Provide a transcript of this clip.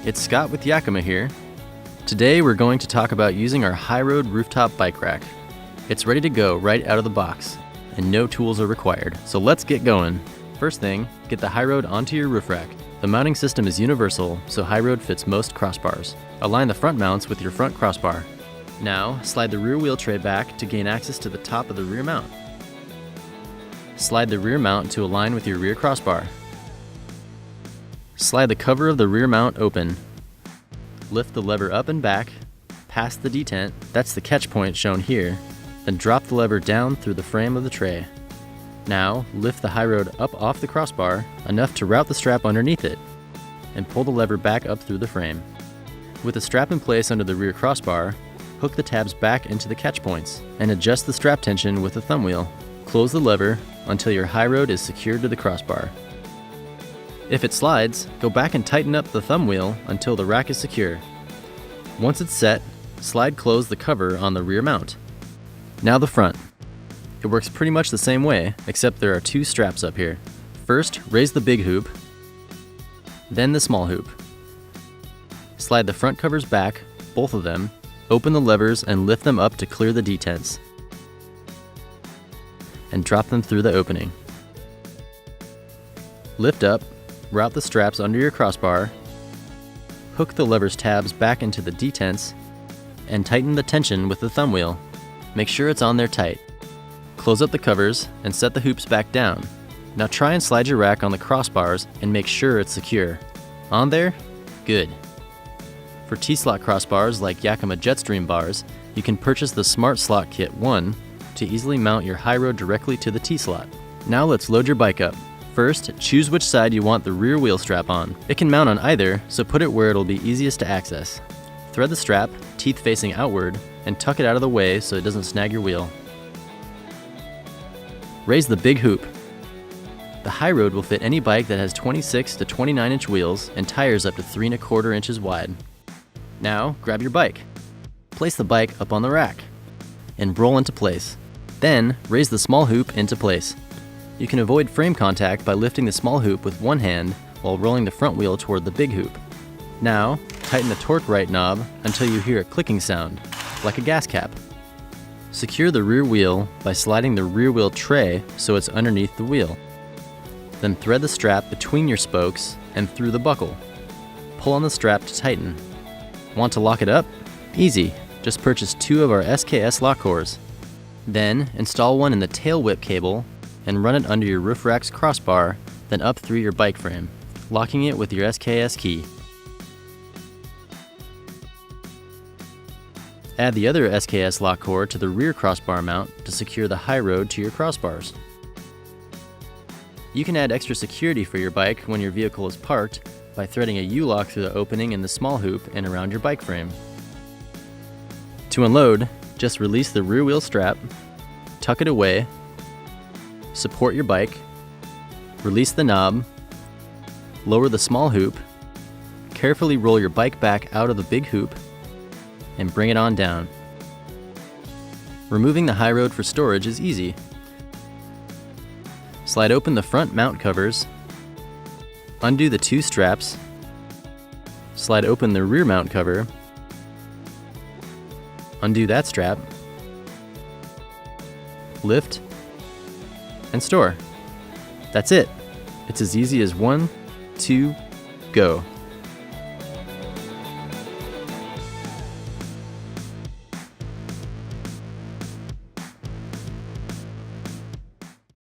It's Scott with Yakima here. Today we're going to talk about using our HighRoad rooftop bike rack. It's ready to go right out of the box, and no tools are required. So let's get going. First thing, get the HighRoad onto your roof rack. The mounting system is universal, so HighRoad fits most crossbars. Align the front mounts with your front crossbar. Now, slide the rear wheel tray back to gain access to the top of the rear mount. Slide the rear mount to align with your rear crossbar. Slide the cover of the rear mount open. Lift the lever up and back, past the detent, that's the catch point shown here, then drop the lever down through the frame of the tray. Now, lift the HighRoad up off the crossbar, enough to route the strap underneath it, and pull the lever back up through the frame. With the strap in place under the rear crossbar, hook the tabs back into the catch points, and adjust the strap tension with the thumb wheel. Close the lever until your HighRoad is secured to the crossbar. If it slides, go back and tighten up the thumb wheel until the rack is secure. Once it's set, slide close the cover on the rear mount. Now the front. It works pretty much the same way, except there are two straps up here. First, raise the big hoop, then the small hoop. Slide the front covers back, both of them, open the levers and lift them up to clear the detents, and drop them through the opening. Lift up, route the straps under your crossbar, hook the lever's tabs back into the detents, and tighten the tension with the thumb wheel. Make sure it's on there tight. Close up the covers and set the hoops back down. Now try and slide your rack on the crossbars and make sure it's secure. On there? Good. For T-slot crossbars like Yakima Jetstream bars, you can purchase the Smart Slot Kit 1 to easily mount your HighRoad directly to the T-slot. Now let's load your bike up. First, choose which side you want the rear wheel strap on. It can mount on either, so put it where it'll be easiest to access. Thread the strap, teeth facing outward, and tuck it out of the way so it doesn't snag your wheel. Raise the big hoop. The HighRoad will fit any bike that has 26 to 29 inch wheels and tires up to 3 1/4 inches wide. Now, grab your bike. Place the bike up on the rack and roll into place. Then, raise the small hoop into place. You can avoid frame contact by lifting the small hoop with one hand while rolling the front wheel toward the big hoop. Now, tighten the torque right knob until you hear a clicking sound, like a gas cap. Secure the rear wheel by sliding the rear wheel tray so it's underneath the wheel. Then thread the strap between your spokes and through the buckle. Pull on the strap to tighten. Want to lock it up? Easy. Just purchase 2 of our SKS lock cores. Then, install one in the tail whip cable and run it under your roof rack's crossbar, then up through your bike frame, locking it with your SKS key. Add the other SKS lock core to the rear crossbar mount to secure the HighRoad to your crossbars. You can add extra security for your bike when your vehicle is parked by threading a U-lock through the opening in the small hoop and around your bike frame. To unload, just release the rear wheel strap, tuck it away, support your bike, release the knob, lower the small hoop, carefully roll your bike back out of the big hoop, and bring it on down. Removing the HighRoad for storage is easy. Slide open the front mount covers, undo the 2 straps, slide open the rear mount cover, undo that strap, lift, and store. That's it. It's as easy as 1, 2, go.